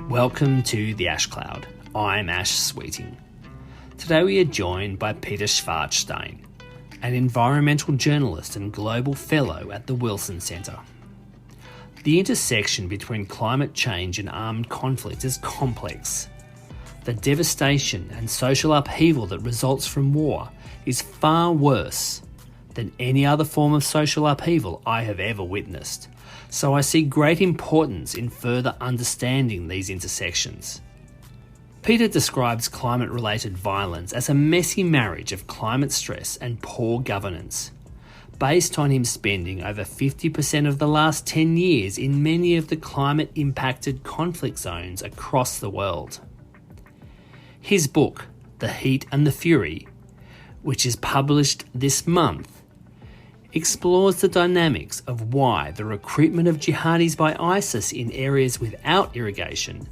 Welcome to the Ash Cloud. I'm Ash Sweeting. Today we are joined by Peter Schwa, an environmental journalist and global fellow at the Wilson Centre. The intersection between climate change and armed conflict is complex. The devastation and social upheaval that results from war is far worse than any other form of social upheaval I have ever witnessed. So I see great importance in further understanding these intersections. Peter describes climate-related violence as a messy marriage of climate stress and poor governance, based on him spending over 50% of the last 10 years in many of the climate-impacted conflict zones across the world. His book, The Heat and the Fury, which is published this month, explores the dynamics of why the recruitment of jihadis by ISIS in areas without irrigation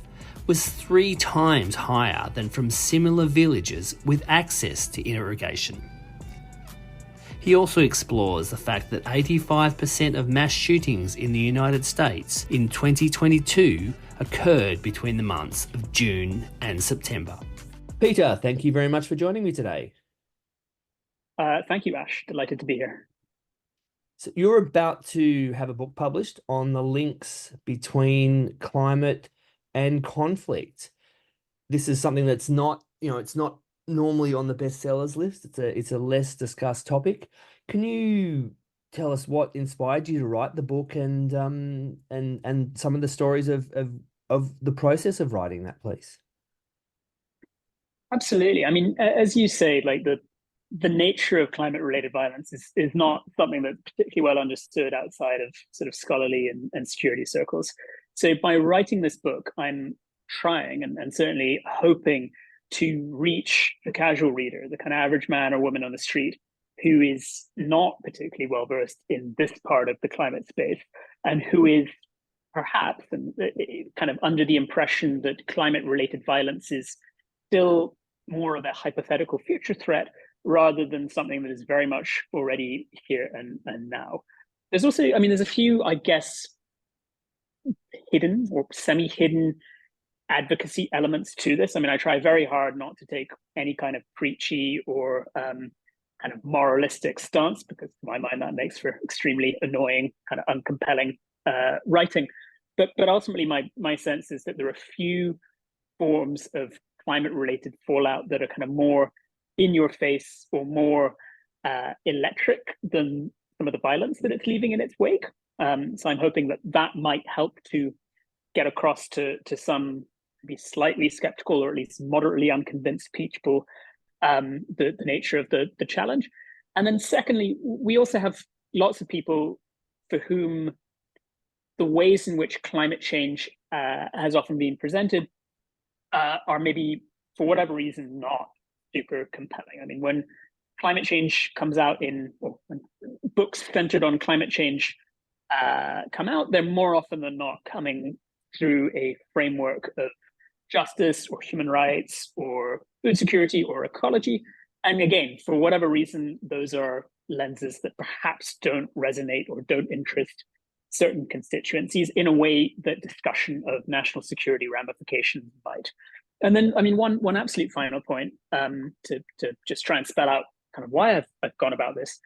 was 3 times higher than from similar villages with access to irrigation. He also explores the fact that 85% of mass shootings in the United States in 2022 occurred between the months of June and September. Peter, thank you very much for joining me today. Thank you, Ash. Delighted to be here. So you're about to have a book published on the links between climate and conflict. This is something that's not, it's not normally on the bestsellers list. It's a less discussed topic. Can you tell us what inspired you to write the book and some of the stories of the process of writing that, please? Absolutely. I mean, as you say, like the nature of climate-related violence is not something that's particularly well understood outside of sort of scholarly and security circles. So by writing this book, I'm trying and certainly hoping to reach the casual reader, the kind of average man or woman on the street who is not particularly well versed in this part of the climate space and who is perhaps kind of under the impression that climate-related violence is still more of a hypothetical future threat rather than something that is very much already here and now. There's also, there's a few, I guess, hidden or semi-hidden advocacy elements to this. I try very hard not to take any kind of preachy or kind of moralistic stance, because to my mind that makes for extremely annoying, kind of uncompelling writing. But ultimately, my sense is that there are a few forms of climate-related fallout that are kind of more in your face or more electric than some of the violence that it's leaving in its wake. So I'm hoping that might help to get across to some maybe slightly skeptical or at least moderately unconvinced people the nature of the challenge. And then secondly, we also have lots of people for whom the ways in which climate change has often been presented are maybe, for whatever reason, not super compelling. When climate change comes out when books centered on climate change come out, they're more often than not coming through a framework of justice or human rights or food security or ecology. And again, for whatever reason, those are lenses that perhaps don't resonate or don't interest certain constituencies in a way that discussion of national security ramifications might. And then, one absolute final point to just try and spell out kind of why I've gone about this.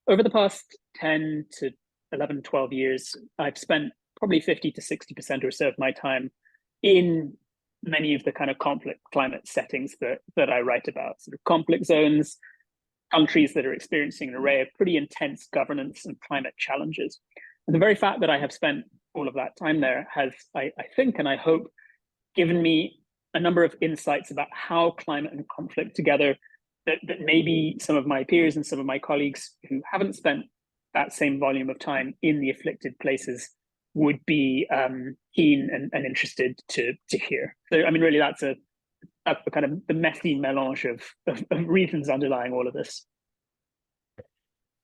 Over the past 10 to 11, 12 years, I've spent probably 50 to 60% or so of my time in many of the kind of conflict climate settings that I write about, sort of conflict zones, countries that are experiencing an array of pretty intense governance and climate challenges. And the very fact that I have spent all of that time there has, I think, and I hope, given me a number of insights about how climate and conflict together that maybe some of my peers and some of my colleagues who haven't spent that same volume of time in the afflicted places would be keen and interested to hear. So, really, that's a kind of the messy melange of reasons underlying all of this.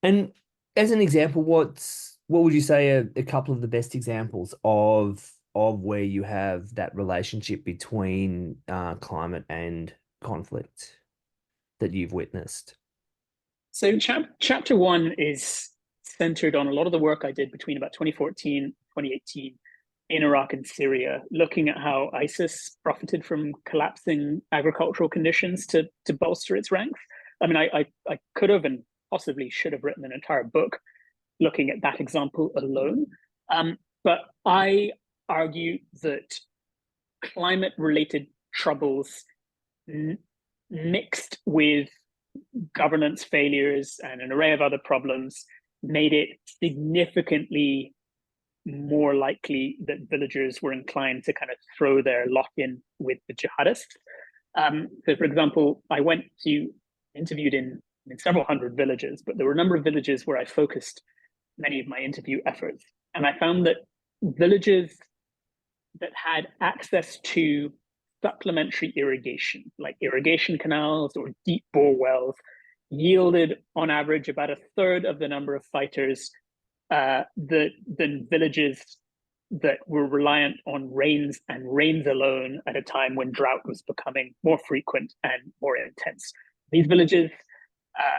And as an example, what would you say are a couple of the best examples of where you have that relationship between climate and conflict that you've witnessed? So chapter 1 is centered on a lot of the work I did between about 2014 2018 in Iraq and Syria, looking at how ISIS profited from collapsing agricultural conditions to bolster its ranks. I mean, I could have and possibly should have written an entire book looking at that example alone. But I argue that climate-related troubles mixed with governance failures and an array of other problems made it significantly more likely that villagers were inclined to kind of throw their lot in with the jihadists. So, for example, I interviewed in several hundred villages, but there were a number of villages where I focused many of my interview efforts. And I found that villages that had access to supplementary irrigation, like irrigation canals or deep bore wells, yielded on average about a third of the number of fighters than villages that were reliant on rains and rains alone at a time when drought was becoming more frequent and more intense. These villages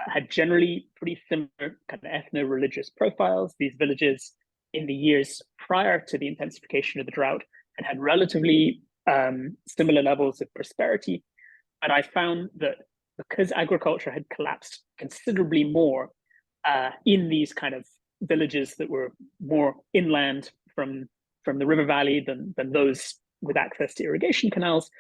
had generally pretty similar kind of ethno-religious profiles. These villages in the years prior to the intensification of the drought had relatively similar levels of prosperity. And I found that because agriculture had collapsed considerably more in these kind of villages that were more inland from the river valley than those with access to irrigation canals,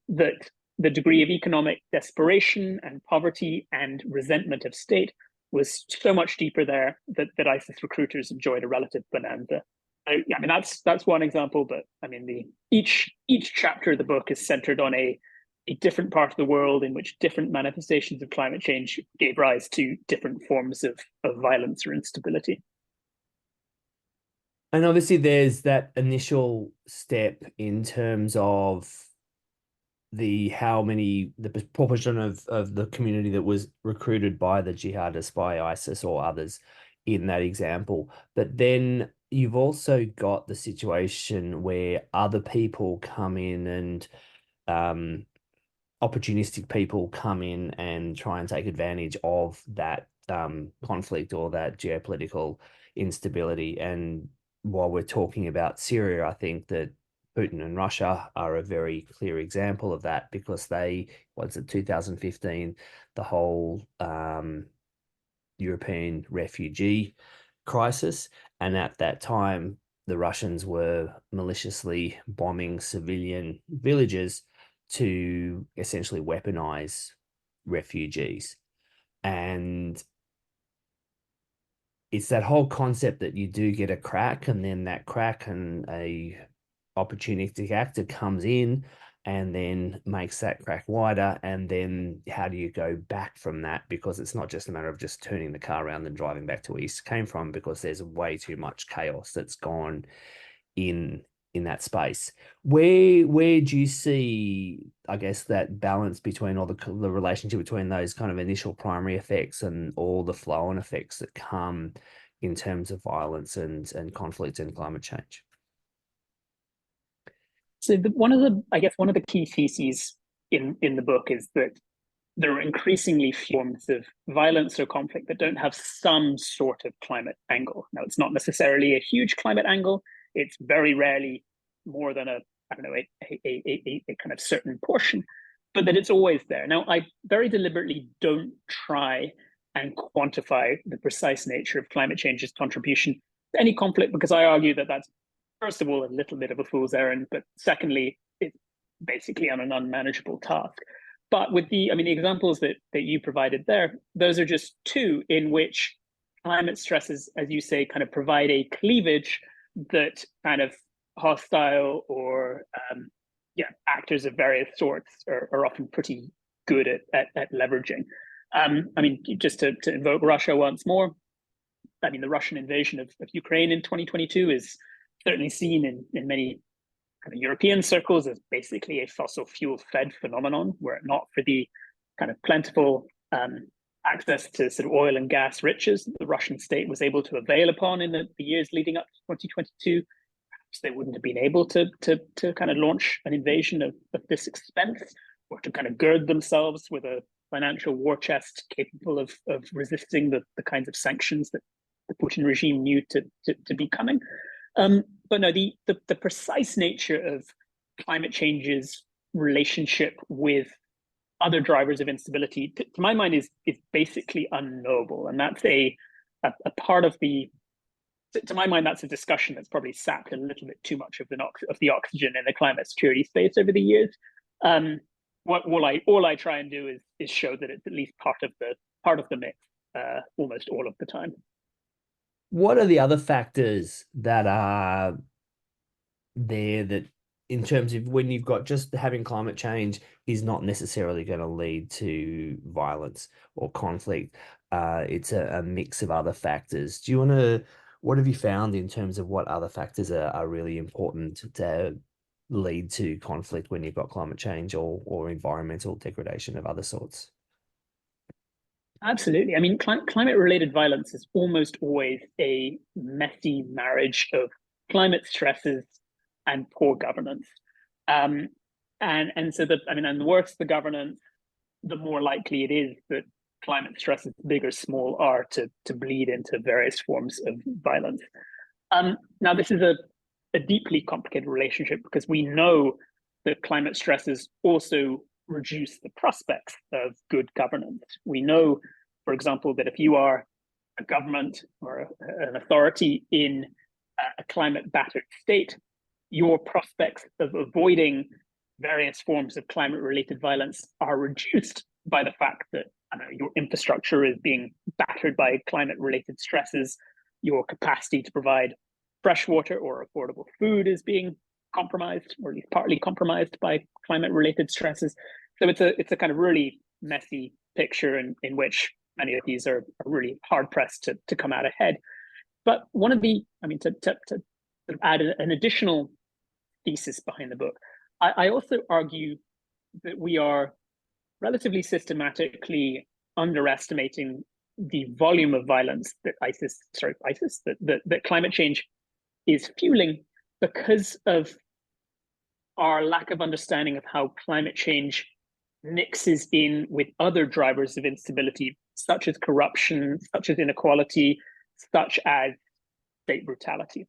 that the degree of economic desperation and poverty and resentment of state was so much deeper there that ISIS recruiters enjoyed a relative bonanza. I mean, that's one example, but I mean, each chapter of the book is centered on a different part of the world in which different manifestations of climate change gave rise to different forms of violence or instability. And obviously there's that initial step in terms of the proportion of the community that was recruited by the jihadists, by ISIS or others in that example. But then you've also got the situation where other people come in and opportunistic people come in and try and take advantage of that conflict or that geopolitical instability. And while we're talking about Syria, I think that Putin and Russia are a very clear example of that, because once in 2015, the whole European refugee crisis, and at that time, the Russians were maliciously bombing civilian villages to essentially weaponize refugees. And it's that whole concept that you do get a crack, and then that crack and a opportunistic actor comes in and then makes that crack wider. And then how do you go back from that? Because it's not just a matter of just turning the car around and driving back to where you came from, because there's way too much chaos that's gone in that space. Where do you see, I guess, that balance between all the relationship between those kind of initial primary effects and all the flow-on effects that come in terms of violence and conflict and climate change? So one of the key theses in the book is that there are increasingly forms of violence or conflict that don't have some sort of climate angle. Now, it's not necessarily a huge climate angle. It's very rarely more than a kind of certain portion, but that it's always there. Now, I very deliberately don't try and quantify the precise nature of climate change's contribution to any conflict, because I argue that that's, first of all, a little bit of a fool's errand, but secondly, it's basically on an unmanageable task. But with the examples that you provided there, those are just two in which climate stresses, as you say, kind of provide a cleavage that kind of hostile or actors of various sorts are often pretty good at leveraging. Just to invoke Russia once more, the Russian invasion of Ukraine in 2022 is certainly seen in many kind of European circles as basically a fossil fuel fed phenomenon. Were it not for the kind of plentiful access to sort of oil and gas riches the Russian state was able to avail upon in the years leading up to 2022, perhaps they wouldn't have been able to kind of launch an invasion of this expense, or to kind of gird themselves with a financial war chest capable of resisting the kinds of sanctions that the Putin regime knew to be coming. But but no, the precise nature of climate change's relationship with other drivers of instability, to my mind, is basically unknowable, and that's a part of the. To my mind, that's a discussion that's probably sapped a little bit too much of the oxygen in the climate security space over the years. All I try and do is show that it's at least part of the mix, almost all of the time. What are the other factors that are there that, in terms of when you've got just having climate change is not necessarily going to lead to violence or conflict? It's a mix of other factors. Do you want to, what have you found in terms of what other factors are really important to lead to conflict when you've got climate change or environmental degradation of other sorts? Absolutely. I mean, climate-related violence is almost always a messy marriage of climate stresses and poor governance. And so and the worse the governance, the more likely it is that climate stresses, big or small, are to bleed into various forms of violence. Now, this is a deeply complicated relationship because we know that climate stresses also reduce the prospects of good governance. We know, for example, that if you are a government or an authority in a climate battered state, your prospects of avoiding various forms of climate related violence are reduced by the fact that your infrastructure is being battered by climate related stresses, your capacity to provide fresh water or affordable food is being compromised, or at least partly compromised, by climate related stresses. So it's a kind of really messy picture in which many of these are really hard pressed to come out ahead. But one of the, to add an additional thesis behind the book, I also argue that we are relatively systematically underestimating the volume of violence that that climate change is fueling because of our lack of understanding of how climate change mixes in with other drivers of instability, such as corruption, such as inequality, such as state brutality.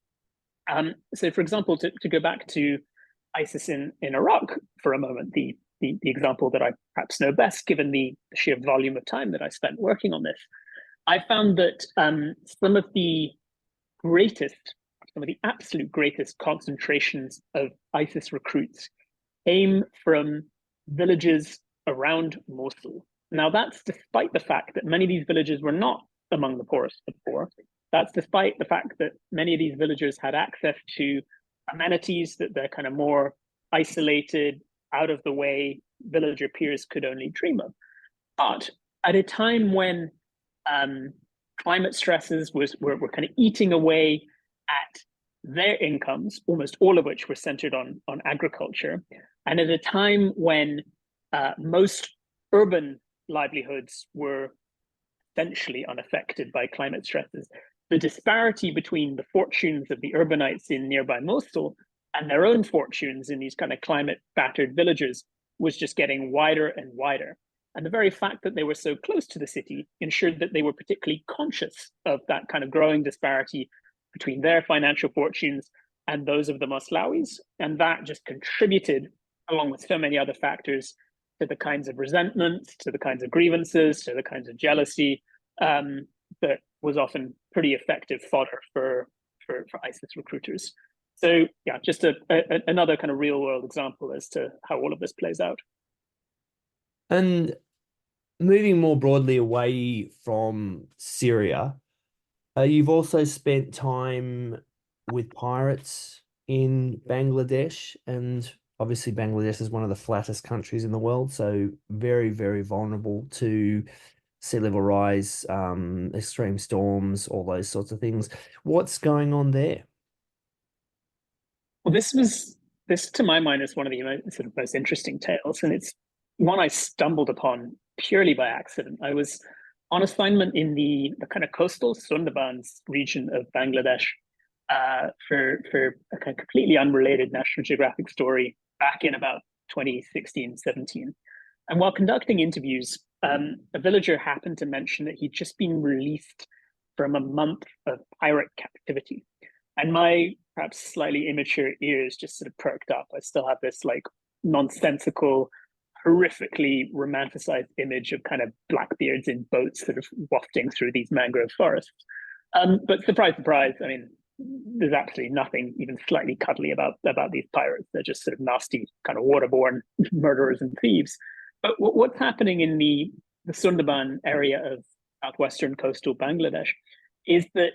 So, for example, to go back to ISIS in Iraq for a moment, the example that I perhaps know best, given the sheer volume of time that I spent working on this, I found that some of the absolute greatest concentrations of ISIS recruits came from villages around Mosul. Now, that's despite the fact that many of these villages were not among the poorest of the poor. That's despite the fact that many of these villagers had access to amenities that their kind of more isolated, out of the way villager peers could only dream of. But at a time when climate stresses were kind of eating away at their incomes, almost all of which were centered on agriculture, and at a time when most urban livelihoods were essentially unaffected by climate stresses, the disparity between the fortunes of the urbanites in nearby Mosul and their own fortunes in these kind of climate battered villages was just getting wider and wider. And the very fact that they were so close to the city ensured that they were particularly conscious of that kind of growing disparity between their financial fortunes and those of the Moslawis. And that just contributed, along with so many other factors, to the kinds of resentment, to the kinds of grievances, to the kinds of jealousy that was often pretty effective fodder for ISIS recruiters. So yeah, just another kind of real world example as to how all of this plays out. And moving more broadly away from Syria, you've also spent time with pirates in Bangladesh, and obviously Bangladesh is one of the flattest countries in the world, so very, very vulnerable to sea level rise, extreme storms, all those sorts of things. What's going on there? Well, this to my mind is one of the sort of most interesting tales, and it's one I stumbled upon purely by accident. I was on assignment in the kind of coastal Sundarbans region of Bangladesh for a kind of completely unrelated National Geographic story back in about 2016, 17. And while conducting interviews, a villager happened to mention that he'd just been released from a month of pirate captivity. And my perhaps slightly immature ears just sort of perked up. I still have this like nonsensical, horrifically romanticized image of kind of blackbeards in boats sort of wafting through these mangrove forests. But surprise, surprise, I mean, there's absolutely nothing even slightly cuddly about these pirates. They're just sort of nasty, kind of waterborne murderers and thieves. But what's happening in the Sundarban area of southwestern coastal Bangladesh is that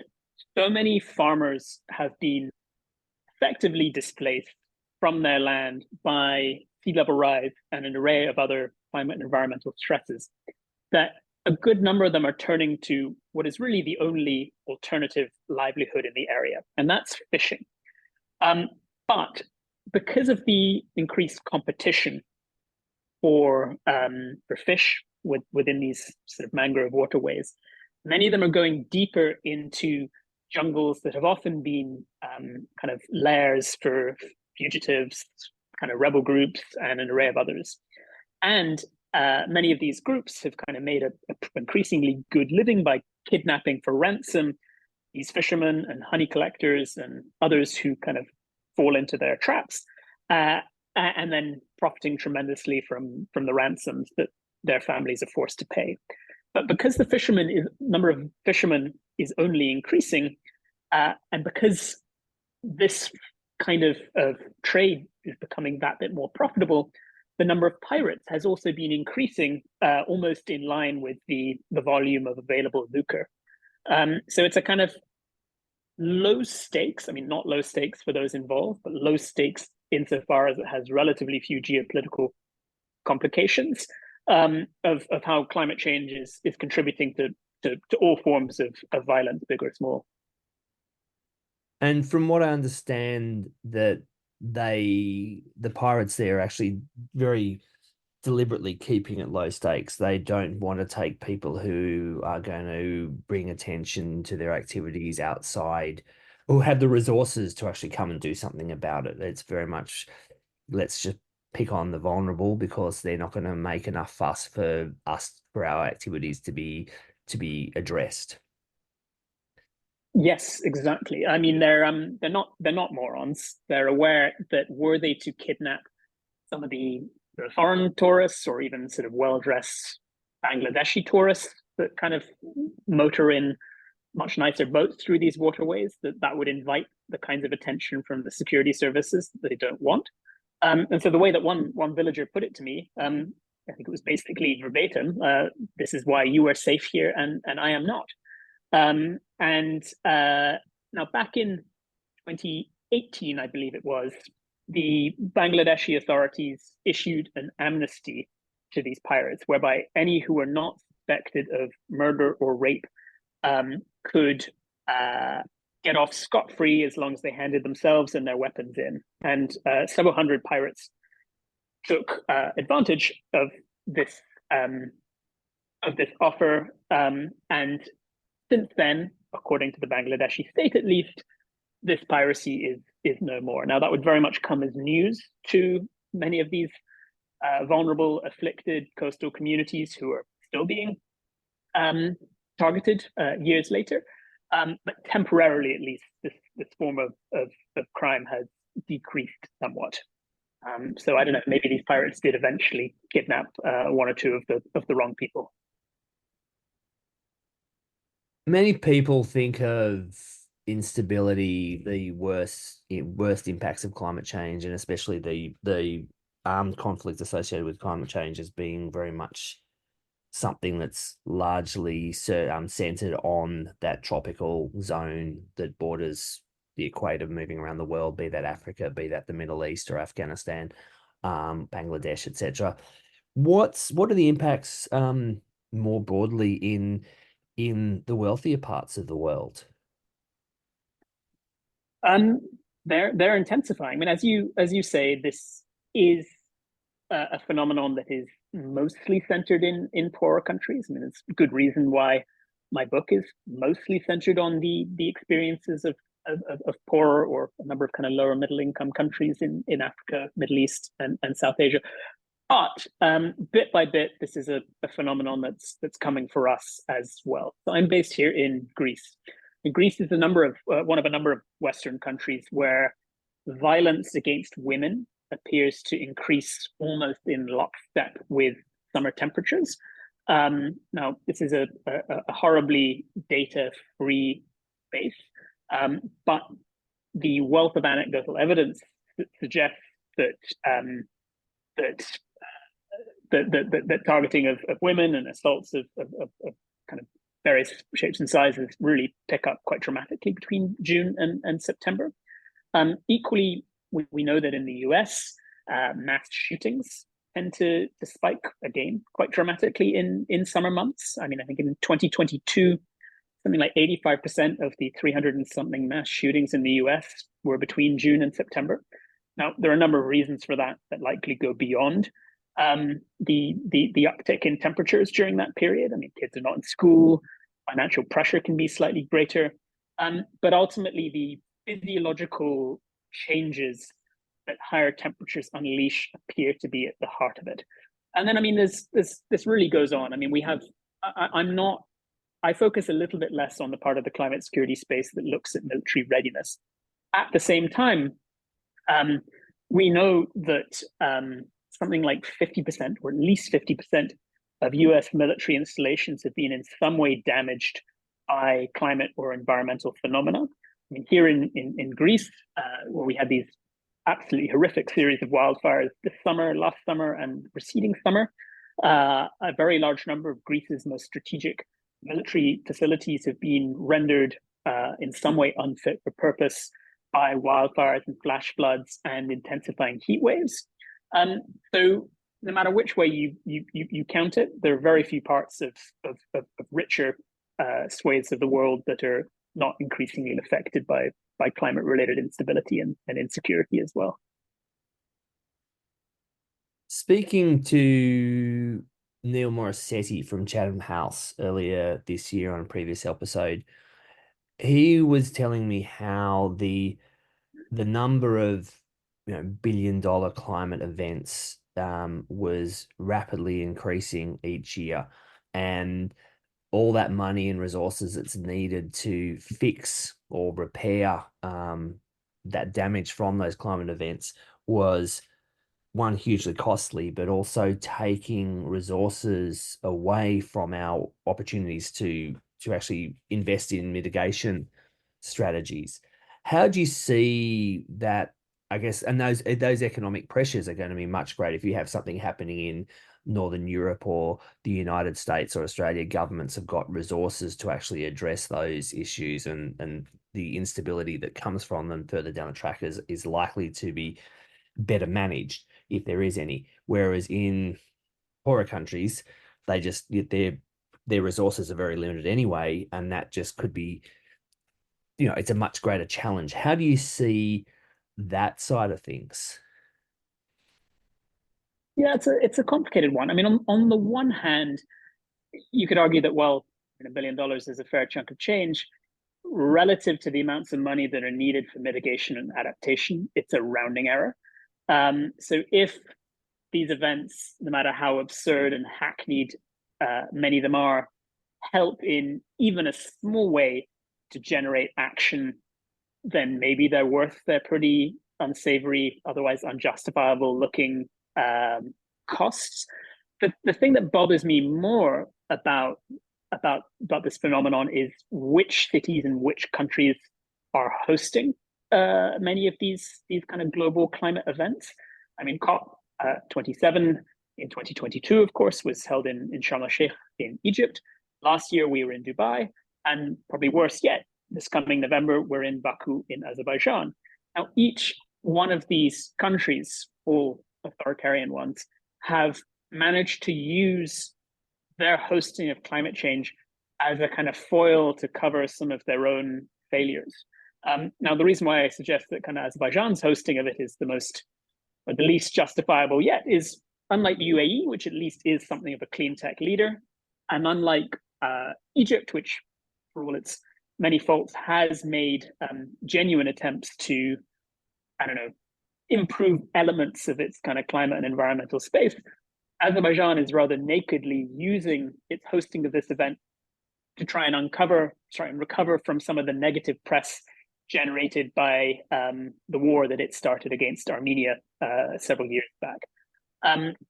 so many farmers have been effectively displaced from their land by sea level rise and an array of other climate and environmental stresses that a good number of them are turning to what is really the only alternative livelihood in the area, and that's fishing. But because of the increased competition for fish within these sort of mangrove waterways, many of them are going deeper into jungles that have often been kind of lairs for fugitives, kind of rebel groups, and an array of others. And many of these groups have kind of made an increasingly good living by kidnapping for ransom these fishermen and honey collectors and others who kind of fall into their traps, and then profiting tremendously from the ransoms that their families are forced to pay. But because the number of fishermen is only increasing, and because this kind of trade is becoming that bit more profitable, the number of pirates has also been increasing almost in line with the volume of available lucre. So it's a kind of low stakes, I mean, not low stakes for those involved, but low stakes insofar as it has relatively few geopolitical complications of how climate change is contributing to all forms of violence, big or small. And from what I understand, that the pirates there are actually very deliberately keeping it low stakes. They don't want to take people who are going to bring attention to their activities outside or have the resources to actually come and do something about it. It's very much, let's just pick on the vulnerable because they're not going to make enough fuss for us, for our activities to be addressed. Yes, exactly. I mean, they're not morons. They're aware that were they to kidnap some of the foreign tourists or even sort of well-dressed Bangladeshi tourists that kind of motor in much nicer boats through these waterways, that would invite the kinds of attention from the security services that they don't want. And so the way that one villager put it to me, I think it was basically verbatim, this is why you are safe here and I am not. Now back in 2018, I believe it was, the Bangladeshi authorities issued an amnesty to these pirates, whereby any who were not suspected of murder or rape could get off scot-free as long as they handed themselves and their weapons in. And several hundred pirates took advantage of this offer, and since then, according to the Bangladeshi state at least, this piracy is no more. Now, that would very much come as news to many of these vulnerable, afflicted coastal communities who are still being targeted years later. But temporarily, at least, this form of crime has decreased somewhat. So I don't know, maybe these pirates did eventually kidnap one or two of the wrong people. Many people think of instability, the worst impacts of climate change, and especially the armed conflict associated with climate change as being very much something that's largely centered on that tropical zone that borders the equator, moving around the world, be that Africa, be that the Middle East or Afghanistan, Bangladesh, etc. What are the impacts more broadly in the wealthier parts of the world? They're intensifying. I mean, as you say, this is a phenomenon that is mostly centered in poorer countries. I mean, it's a good reason why my book is mostly centered on the experiences of poorer or a number of kind of lower middle income countries in Africa, Middle East, and South Asia. But bit by bit, this is a phenomenon that's coming for us as well. So I'm based here in Greece. Greece is one of a number of Western countries where violence against women appears to increase almost in lockstep with summer temperatures. Now, this is a horribly data-free space, but the wealth of anecdotal evidence suggests that that targeting of women and assaults of kind of various shapes and sizes really pick up quite dramatically between June and September. Equally, we know that in the US, mass shootings tend to spike again quite dramatically in summer months. I mean, I think in 2022, something like 85% of the 300 and something mass shootings in the US were between June and September. Now, there are a number of reasons for that likely go beyond the uptick in temperatures during that period. I mean, kids are not in school, financial pressure can be slightly greater, but ultimately the physiological changes that higher temperatures unleash appear to be at the heart of it. And then, I mean, this really goes on. I mean, I focus a little bit less on the part of the climate security space that looks at military readiness. At the same time, we know that something like 50%, or at least 50%, of US military installations have been in some way damaged by climate or environmental phenomena. I mean, here in Greece, where we had these absolutely horrific series of wildfires last summer, and preceding summer, a very large number of Greece's most strategic military facilities have been rendered in some way unfit for purpose by wildfires and flash floods and intensifying heat waves. So no matter which way you count it, there are very few parts of richer swathes of the world that are not increasingly affected by climate-related instability and insecurity as well. Speaking to Neil Morissetti from Chatham House earlier this year on a previous episode, he was telling me how the number of billion-dollar climate events was rapidly increasing each year, and all that money and resources that's needed to fix or repair that damage from those climate events was, one, hugely costly, but also taking resources away from our opportunities to actually invest in mitigation strategies. How do you see that? I guess, and those economic pressures are going to be much greater if you have something happening in Northern Europe or the United States or Australia. Governments have got resources to actually address those issues, and the instability that comes from them further down the track is likely to be better managed, if there is any. Whereas in poorer countries, they just, their resources are very limited anyway, and that just could be, it's a much greater challenge. How do you see that side of things? Yeah, it's a complicated one. I mean, on the one hand, you could argue that, well, $1 billion is a fair chunk of change relative to the amounts of money that are needed for mitigation and adaptation. It's a rounding error. So if these events, no matter how absurd and hackneyed many of them are, help in even a small way to generate action, then maybe they're worth their pretty unsavory, otherwise unjustifiable looking costs. The thing that bothers me more about this phenomenon is which cities and which countries are hosting many of these kind of global climate events. I mean, COP 27 in 2022, of course, was held in Sharm el-Sheikh in Egypt. Last year, we were in Dubai, and probably worse yet, this coming November, we're in Baku in Azerbaijan. Now, each one of these countries, all authoritarian ones, have managed to use their hosting of climate change as a kind of foil to cover some of their own failures. Now, the reason why I suggest that kind of Azerbaijan's hosting of it is the least justifiable yet is, unlike the UAE, which at least is something of a clean tech leader, and unlike Egypt, which, for all its many faults, has made genuine attempts to, improve elements of its kind of climate and environmental space, Azerbaijan is rather nakedly using its hosting of this event to try and recover from some of the negative press generated by the war that it started against Armenia several years back.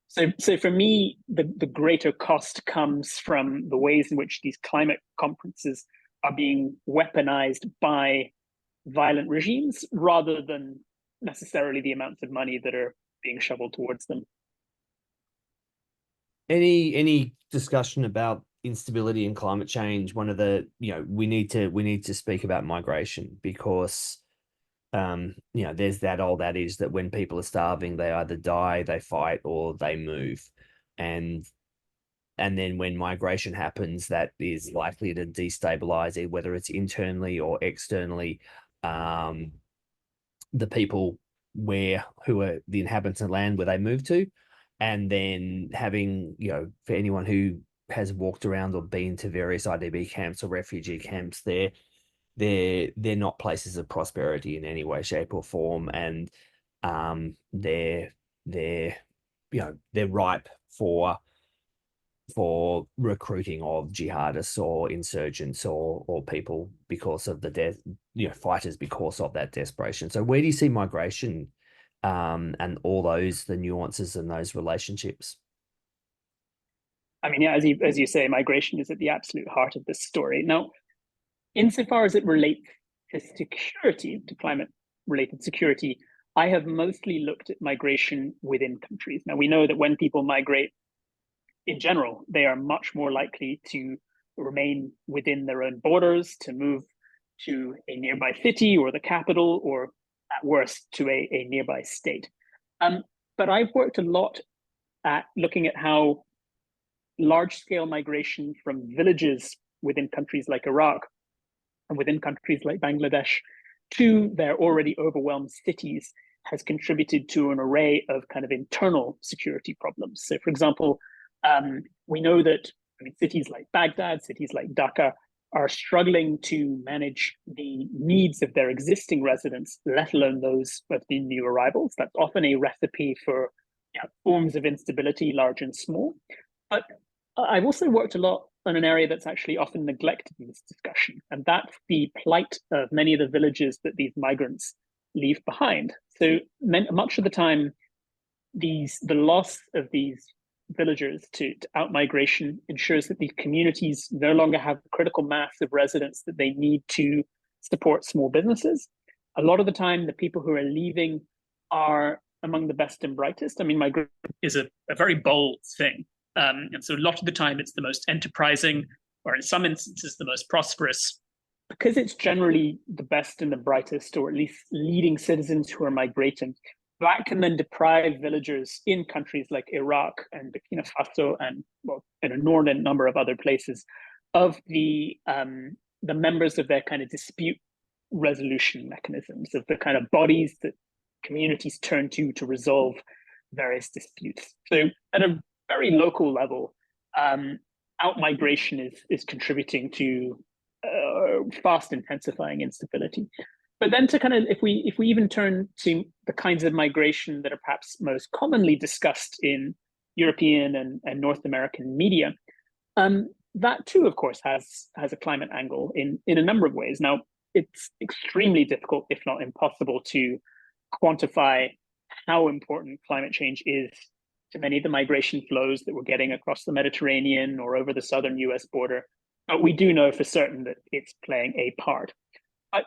So for me, the greater cost comes from the ways in which these climate conferences are being weaponized by violent regimes rather than necessarily the amounts of money that are being shoveled towards them. Any discussion about instability and climate change? One of the, we need to speak about migration, because there's that old adage that when people are starving, they either die, they fight, or they move. And then when migration happens, that is likely to destabilize it, whether it's internally or externally, the people who are the inhabitants of the land where they move to. And then having, for anyone who has walked around or been to various IDP camps or refugee camps, they're not places of prosperity in any way, shape, or form, and they're ripe for recruiting of jihadists or insurgents or people because of the fighters because of that desperation. So where do you see migration and all the nuances in those relationships? I mean, yeah, as you say, migration is at the absolute heart of this story. Now, insofar as it relates to security, to climate-related security, I have mostly looked at migration within countries. Now, we know that when people migrate, in general, they are much more likely to remain within their own borders, to move to a nearby city or the capital, or at worst, to a nearby state. But I've worked a lot at looking at how large-scale migration from villages within countries like Iraq and within countries like Bangladesh to their already overwhelmed cities has contributed to an array of kind of internal security problems. So, for example, we know that cities like Baghdad, cities like Dhaka are struggling to manage the needs of their existing residents, let alone those of the new arrivals. That's often a recipe for forms of instability, large and small. But I've also worked a lot on an area that's actually often neglected in this discussion, and that's the plight of many of the villages that these migrants leave behind. So much of the time, the loss of these villagers to outmigration ensures that these communities no longer have the critical mass of residents that they need to support small businesses. A lot of the time, the people who are leaving are among the best and brightest. I mean, migration is a very bold thing. And so a lot of the time, it's the most enterprising, or in some instances, the most prosperous, because it's generally the best and the brightest, or at least leading citizens who are migrating. That can then deprive villagers in countries like Iraq and Burkina Faso and an inordinate number of other places of the members of their kind of dispute resolution mechanisms, of the kind of bodies that communities turn to resolve various disputes. So at a very local level, outmigration is contributing to fast intensifying instability. But then to kind of, if we even turn to the kinds of migration that are perhaps most commonly discussed in European and North American media, that too, of course, has a climate angle in a number of ways. Now, it's extremely difficult, if not impossible, to quantify how important climate change is to many of the migration flows that we're getting across the Mediterranean or over the southern US border. But we do know for certain that it's playing a part. But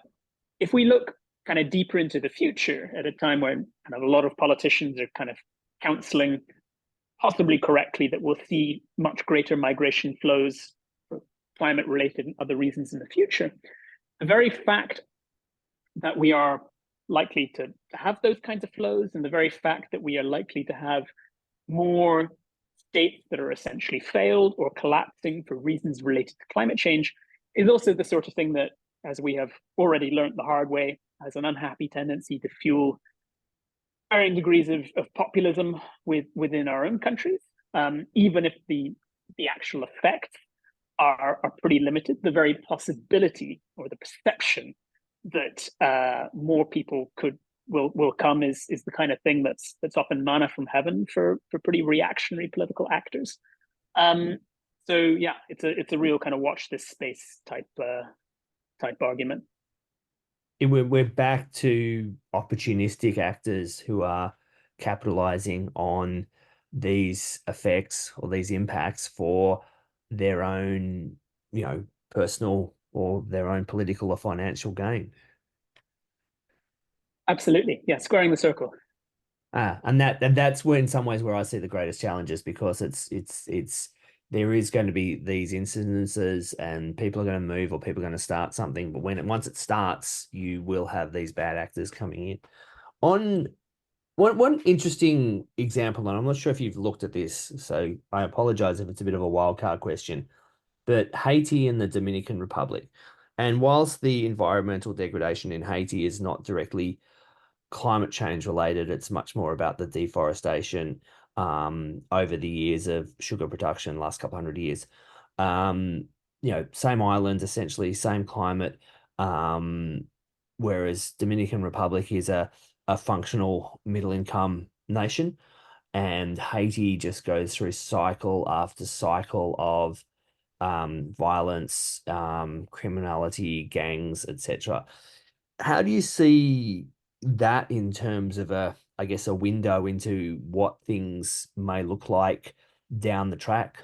if we look kind of deeper into the future, at a time when kind of a lot of politicians are kind of counseling, possibly correctly, that we'll see much greater migration flows for climate-related and other reasons in the future, the very fact that we are likely to have those kinds of flows, and the very fact that we are likely to have more states that are essentially failed or collapsing for reasons related to climate change, is also the sort of thing that, as we have already learned the hard way, has an unhappy tendency to fuel varying degrees of populism within our own countries, even if the actual effects are pretty limited. The very possibility or the perception that more people will come is the kind of thing that's often manna from heaven for pretty reactionary political actors. So yeah, it's a real kind of watch this space type argument. We're back to opportunistic actors who are capitalizing on these effects or these impacts for their own, personal or their own political or financial gain. Absolutely, yeah, squaring the circle. And that's where in some ways where I see the greatest challenges because it's there is going to be these incidences and people are going to move or people are going to start something, but once it starts, you will have these bad actors coming in. On one interesting example, and I'm not sure if you've looked at this, so I apologize if it's a bit of a wild card question, but Haiti and the Dominican Republic. And whilst the environmental degradation in Haiti is not directly climate change related. It's much more about the deforestation over the years of sugar production, last couple hundred years. Same islands, essentially, same climate. Um, Whereas Dominican Republic is a functional middle income nation, and Haiti just goes through cycle after cycle of violence, criminality, gangs, etc. How do you see that in terms of I guess, a window into what things may look like down the track?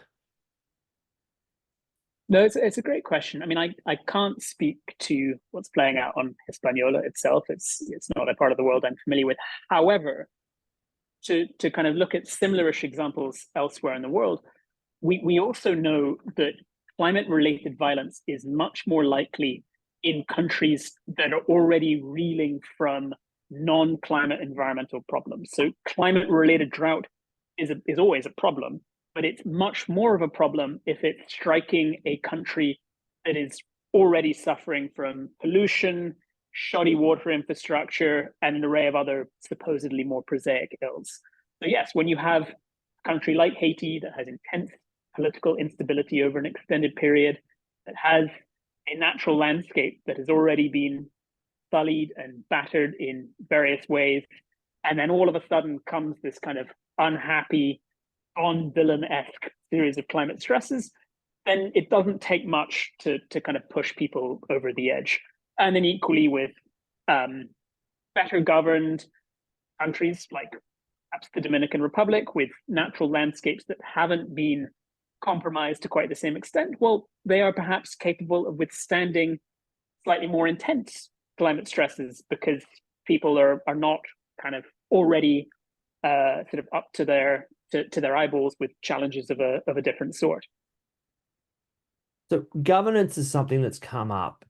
No, it's a great question. I mean, I can't speak to what's playing out on Hispaniola itself. It's not a part of the world I'm familiar with. However, to kind of look at similarish examples elsewhere in the world, we also know that climate related violence is much more likely in countries that are already reeling from non-climate environmental problems. So climate related drought is always a problem, but it's much more of a problem if it's striking a country that is already suffering from pollution, shoddy water infrastructure, and an array of other supposedly more prosaic ills. So yes, when you have a country like Haiti that has intense political instability over an extended period, that has a natural landscape that has already been sullied and battered in various ways, and then all of a sudden comes this kind of unhappy, on villain-esque series of climate stresses, then it doesn't take much to kind of push people over the edge. And then equally with better governed countries like perhaps the Dominican Republic with natural landscapes that haven't been compromised to quite the same extent, well, they are perhaps capable of withstanding slightly more intense climate stresses because people are not kind of already sort of up to their eyeballs with challenges of a different sort. So governance is something that's come up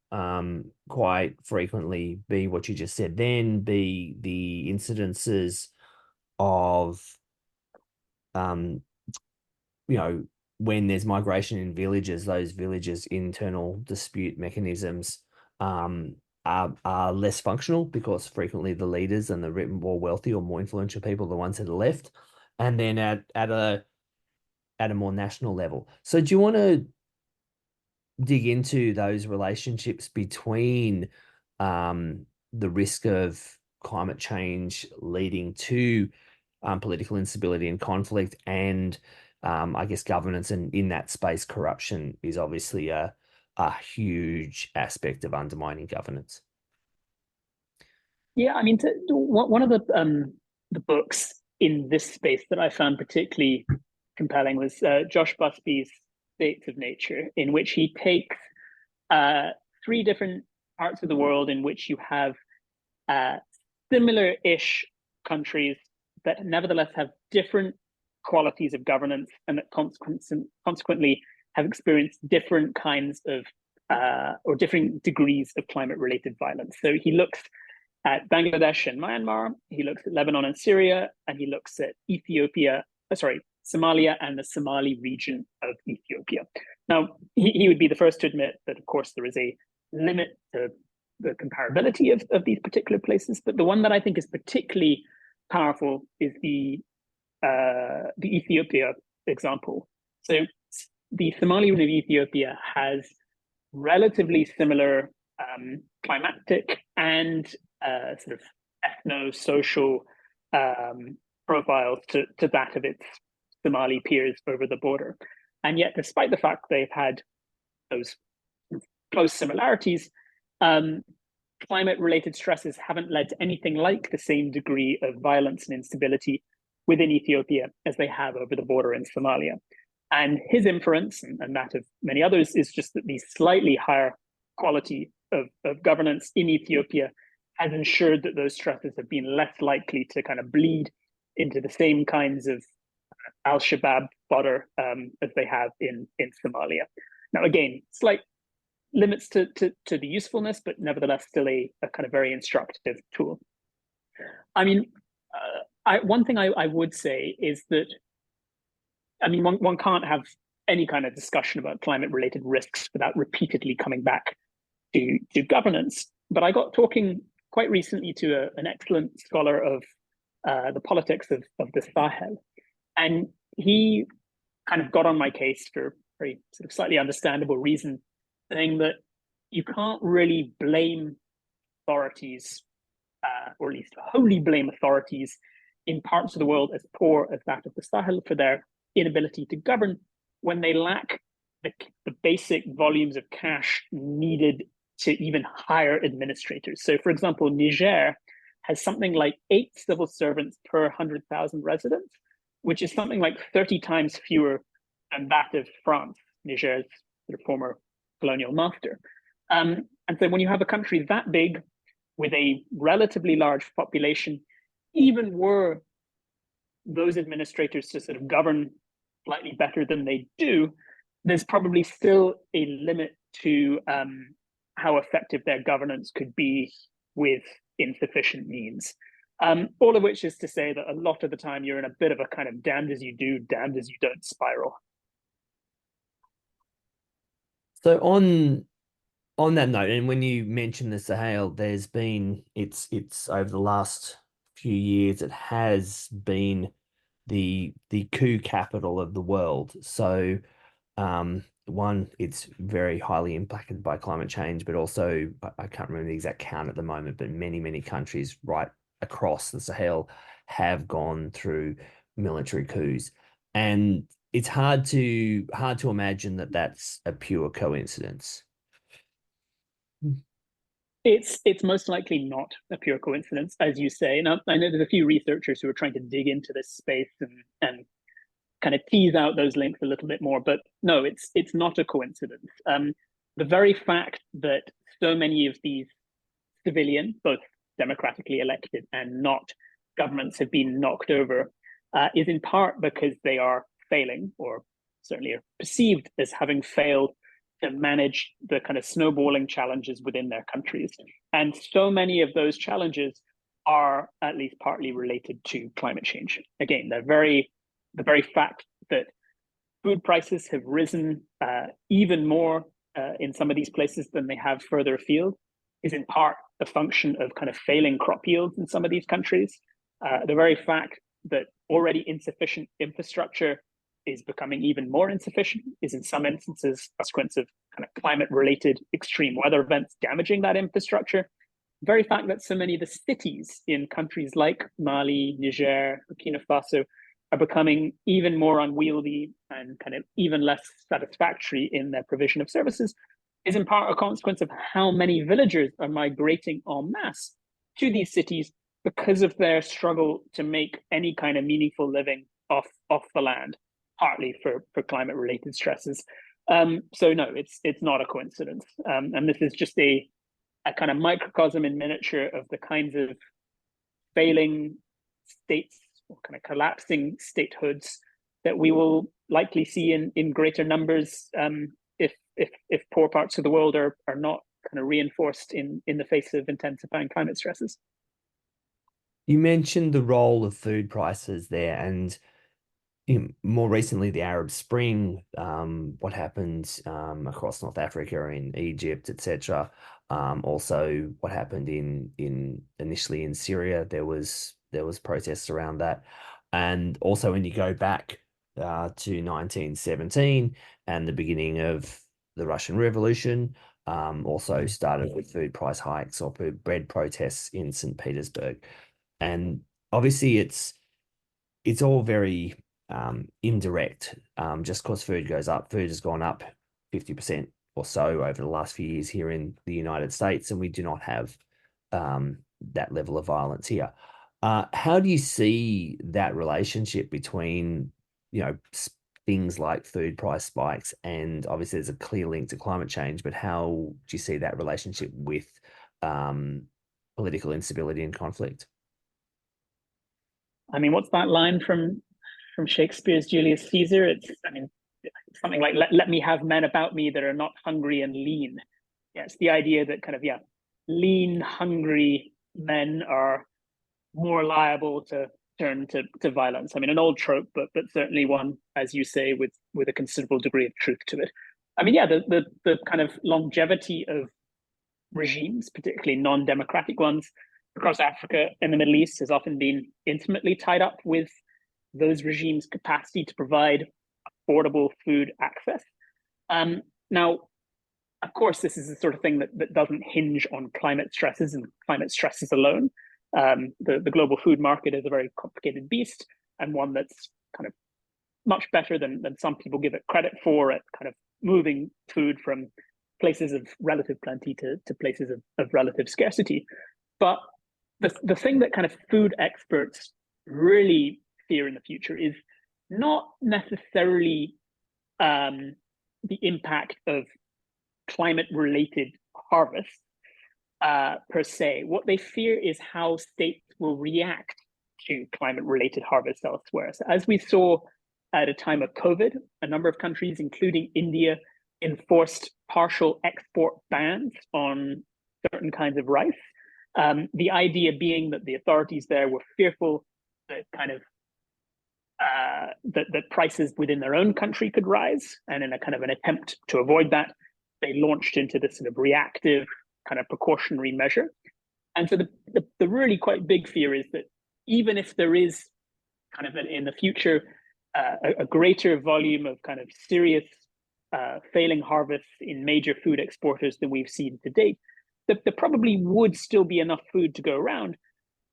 quite frequently, be what you just said, then be the incidences of um, when there's migration in villages, those villages' internal dispute mechanisms are less functional because frequently the leaders and the more wealthy or more influential people are the ones that are left. And then at a more national level. So do you want to dig into those relationships between the risk of climate change leading to political instability and conflict and I guess governance, and in that space corruption is obviously a huge aspect of undermining governance. Yeah, I mean, one of the books in this space that I found particularly compelling was Josh Busby's States of Nature, in which he takes uh, three different parts of the world in which you have uh, similar-ish countries that nevertheless have different qualities of governance and that consequently have experienced different kinds of or different degrees of climate-related violence. So he looks at Bangladesh and Myanmar, he looks at Lebanon and Syria, and he looks at Somalia and the Somali region of Ethiopia. Now, he would be the first to admit that, of course, there is a limit to the comparability of these particular places, but the one that I think is particularly powerful is the Ethiopia example. So the Somali region of Ethiopia has relatively similar climatic and sort of ethno-social profiles to that of its Somali peers over the border. And yet, despite the fact they've had those close similarities, climate-related stresses haven't led to anything like the same degree of violence and instability within Ethiopia as they have over the border in Somalia. And his inference, and that of many others, is just that the slightly higher quality of governance in Ethiopia has ensured that those stresses have been less likely to kind of bleed into the same kinds of al-Shabaab fodder as they have in Somalia. Now, again, slight limits to the usefulness, but nevertheless still a kind of very instructive tool. I mean, one thing I would say is that, I mean, one can't have any kind of discussion about climate-related risks without repeatedly coming back to governance. But I got talking quite recently to an excellent scholar of the politics of the Sahel, and he kind of got on my case for very sort of slightly understandable reason, saying that you can't really blame authorities, or at least wholly blame authorities in parts of the world as poor as that of the Sahel for their inability to govern when they lack the basic volumes of cash needed to even hire administrators. So, for example, Niger has something like 8 civil servants per 100,000 residents, which is something like 30 times fewer than that of France, Niger's sort of former colonial master. And so when you have a country that big with a relatively large population, even were those administrators to sort of govern slightly better than they do, there's probably still a limit to how effective their governance could be with insufficient means. All of which is to say that a lot of the time you're in a bit of a kind of damned as you do, damned as you don't spiral. So on that note, and when you mention the Sahel, there's been it's over the last few years, it has been the coup capital of the world. So one, it's very highly impacted by climate change, but also I can't remember the exact count at the moment, but many countries right across the Sahel have gone through military coups, and it's hard to imagine that that's a pure coincidence. It's most likely not a pure coincidence, as you say. And I know there's a few researchers who are trying to dig into this space and kind of tease out those links a little bit more. But no, it's not a coincidence. The very fact that so many of these civilian, both democratically elected and not, governments have been knocked over is in part because they are failing, or certainly are perceived as having failed to manage the kind of snowballing challenges within their countries. And so many of those challenges are at least partly related to climate change. Again, the very fact that food prices have risen even more in some of these places than they have further afield is in part a function of kind of failing crop yields in some of these countries. The very fact that already insufficient infrastructure is becoming even more insufficient is in some instances a consequence of kind of climate-related extreme weather events damaging that infrastructure. The very fact that so many of the cities in countries like Mali, Niger, Burkina Faso are becoming even more unwieldy and kind of even less satisfactory in their provision of services is in part a consequence of how many villagers are migrating en masse to these cities because of their struggle to make any kind of meaningful living off the land, partly for climate-related stresses. So no, it's not a coincidence. And this is just a kind of microcosm in miniature of the kinds of failing states or kind of collapsing statehoods that we will likely see in greater numbers if poor parts of the world are not kind of reinforced in the face of intensifying climate stresses. You mentioned the role of food prices there, and more recently the Arab Spring, what happened across North Africa, in Egypt, etc. Also, what happened in initially in Syria, there was protests around that, and also when you go back to 1917 and the beginning of the Russian Revolution, also started with food price hikes or bread protests in St. Petersburg. And obviously it's all very indirect. Just because food goes up, food has gone up 50% or so over the last few years here in the United States, and we do not have that level of violence here. How do you see that relationship between, you know, things like food price spikes, and obviously there's a clear link to climate change, but how do you see that relationship with political instability and conflict? I mean, what's that line from Shakespeare's Julius Caesar? I mean, something like let me have men about me that are not hungry and lean. Yeah, it's the idea that kind of, yeah, lean, hungry men are more liable to turn to violence. I mean, an old trope, but certainly one, as you say, with a considerable degree of truth to it. I mean, yeah, the kind of longevity of regimes, particularly non-democratic ones across Africa and the Middle East, has often been intimately tied up with those regimes' capacity to provide affordable food access. Now, of course, this is the sort of thing that doesn't hinge on climate stresses and climate stresses alone. The global food market is a very complicated beast, and one that's kind of much better than some people give it credit for, at kind of moving food from places of relative plenty to places of relative scarcity. But the thing that kind of food experts really fear in the future is not necessarily the impact of climate-related harvests per se. What they fear is how states will react to climate-related harvests elsewhere. So as we saw at a time of COVID, a number of countries, including India, enforced partial export bans on certain kinds of rice. The idea being that the authorities there were fearful that kind of that prices within their own country could rise, and in a kind of an attempt to avoid that, they launched into this sort of reactive kind of precautionary measure. And so the really quite big fear is that even if there is kind of in the future a greater volume of kind of serious failing harvests in major food exporters than we've seen to date, there probably would still be enough food to go around,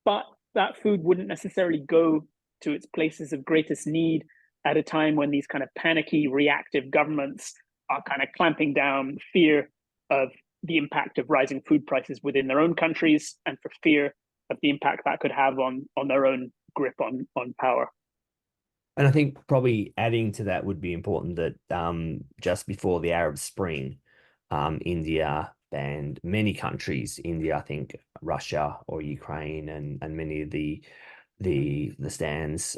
but that food wouldn't necessarily go to its places of greatest need at a time when these kind of panicky, reactive governments are kind of clamping down fear of the impact of rising food prices within their own countries, and for fear of the impact that could have on their own grip on power. And I think probably adding to that would be important that just before the Arab Spring, India banned many countries. India, I think Russia or Ukraine, and many of the stands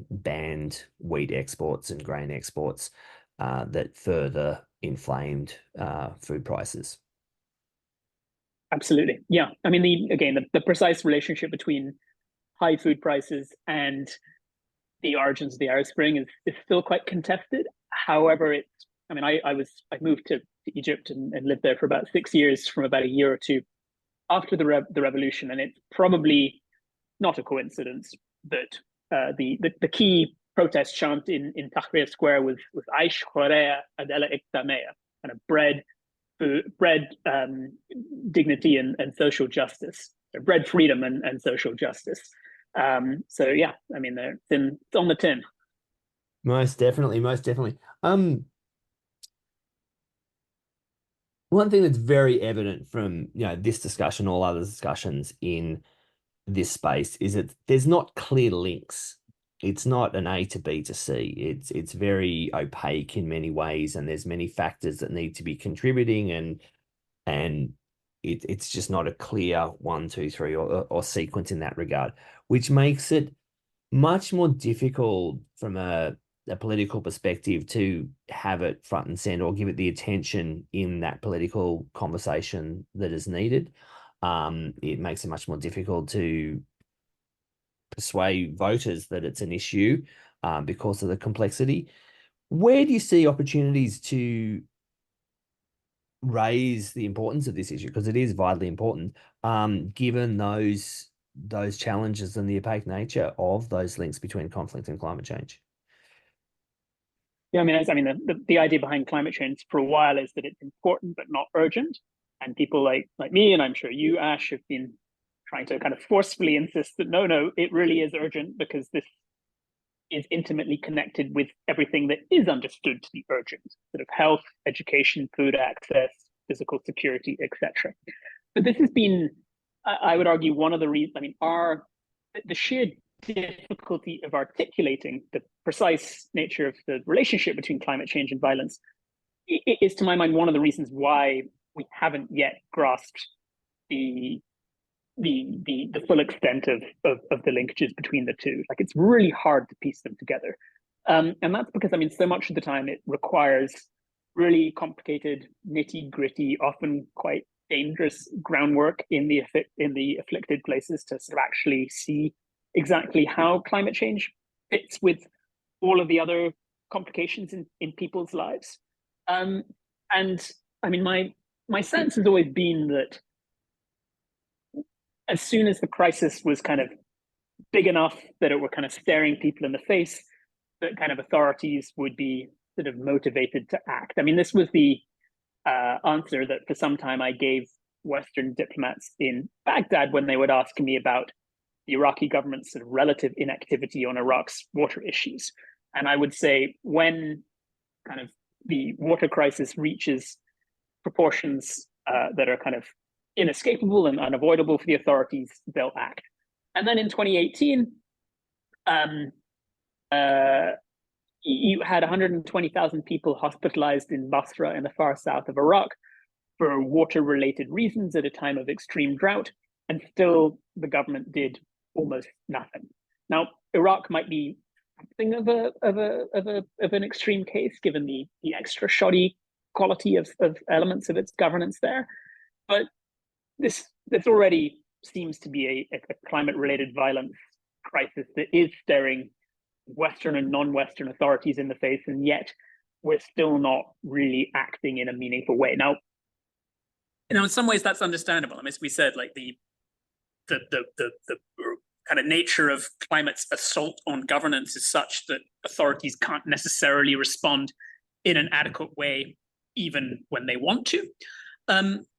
banned wheat exports and grain exports that further inflamed food prices. Absolutely, yeah. I mean, the precise relationship between high food prices and the origins of the Arab Spring is still quite contested. However, I moved to Egypt and lived there for about 6 years, from about a year or two after the revolution, and it's probably not a coincidence that the key protest chant in Tahrir Square was Aish Khorea Adela Iktamea, kind of bread, dignity and social justice, bread freedom and social justice. So yeah, I mean, it's on the tin. Most definitely, most definitely. One thing that's very evident from, this discussion, all other discussions in this space, is that there's not clear links. It's not an A to B to C. It's very opaque in many ways, and there's many factors that need to be contributing, and it's just not a clear 1, 2, 3 or sequence in that regard, which makes it much more difficult from a political perspective to have it front and center, or give it the attention in that political conversation that is needed. It makes it much more difficult to persuade voters that it's an issue because of the complexity. Where do you see opportunities to raise the importance of this issue? Because it is vitally important, given those challenges and the opaque nature of those links between conflict and climate change. Yeah, the idea behind climate change for a while is that it's important but not urgent, and people like me, and I'm sure you, Ash, have been trying to kind of forcefully insist that no, it really is urgent, because is intimately connected with everything that is understood to be urgent, sort of health, education, food access, physical security, etc. But this has been, I would argue, one of the reasons. I mean, the sheer difficulty of articulating the precise nature of the relationship between climate change and violence is, to my mind, one of the reasons why we haven't yet grasped the full extent of the linkages between the two. Like, it's really hard to piece them together. And that's because, I mean, so much of the time it requires really complicated, nitty-gritty, often quite dangerous groundwork in the afflicted places to sort of actually see exactly how climate change fits with all of the other complications in people's lives. And I mean, my sense has always been that as soon as the crisis was kind of big enough that it were kind of staring people in the face, that kind of authorities would be sort of motivated to act. I mean, this was the answer that for some time I gave Western diplomats in Baghdad when they would ask me about the Iraqi government's sort of relative inactivity on Iraq's water issues. And I would say, when kind of the water crisis reaches proportions that are kind of inescapable and unavoidable for the authorities, they'll act. And then in 2018, you had 120,000 people hospitalized in Basra in the far south of Iraq for water-related reasons at a time of extreme drought, and still the government did almost nothing. Now, Iraq might be something of an extreme case, given the extra shoddy quality of elements of its governance there, but this already seems to be a climate-related violence crisis that is staring Western and non-Western authorities in the face, and yet we're still not really acting in a meaningful way. Now, in some ways that's understandable. I mean, as we said, like the kind of nature of climate's assault on governance is such that authorities can't necessarily respond in an adequate way, even when they want to.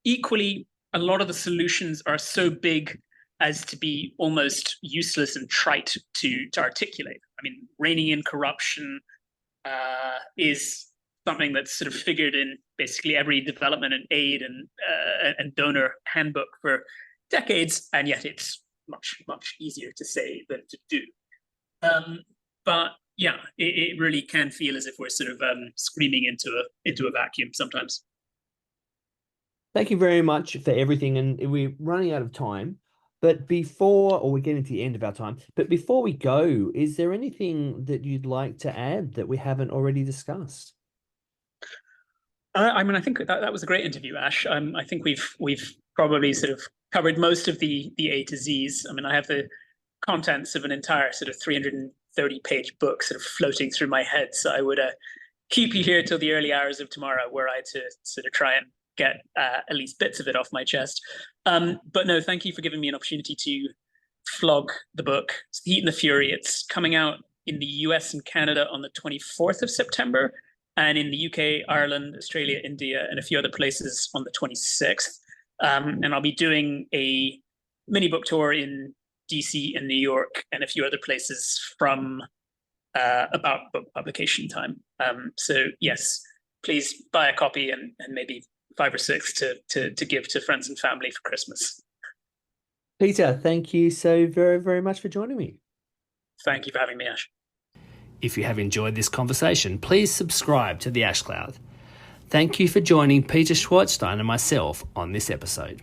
Equally, a lot of the solutions are so big as to be almost useless and trite to articulate. I mean, reining in corruption is something that's sort of figured in basically every development and aid and donor handbook for decades, and yet it's much easier to say than to do. But yeah, it really can feel as if we're sort of screaming into a vacuum sometimes. Thank you very much for everything, and we're running out of time. But we're getting to the end of our time, but before we go, is there anything that you'd like to add that we haven't already discussed? I mean, I think that was a great interview, Ash. I think we've probably sort of covered most of the A to Z's. I mean, I have the contents of an entire sort of 330-page book sort of floating through my head. So I would keep you here till the early hours of tomorrow, were I to sort of try and get at least bits of it off my chest. But no, thank you for giving me an opportunity to flog the book. It's The Heat and the Fury. It's coming out in the US and Canada on the 24th of September, and in the UK, Ireland, Australia, India, and a few other places on the 26th. And I'll be doing a mini book tour in DC and New York and a few other places from about book publication time. So yes, please buy a copy and maybe 5 or 6 to give to friends and family for Christmas. Peter, thank you so very, very much for joining me. Thank you for having me, Ash. If you have enjoyed this conversation, please subscribe to The Ash Cloud. Thank you for joining Peter Schwa and myself on this episode.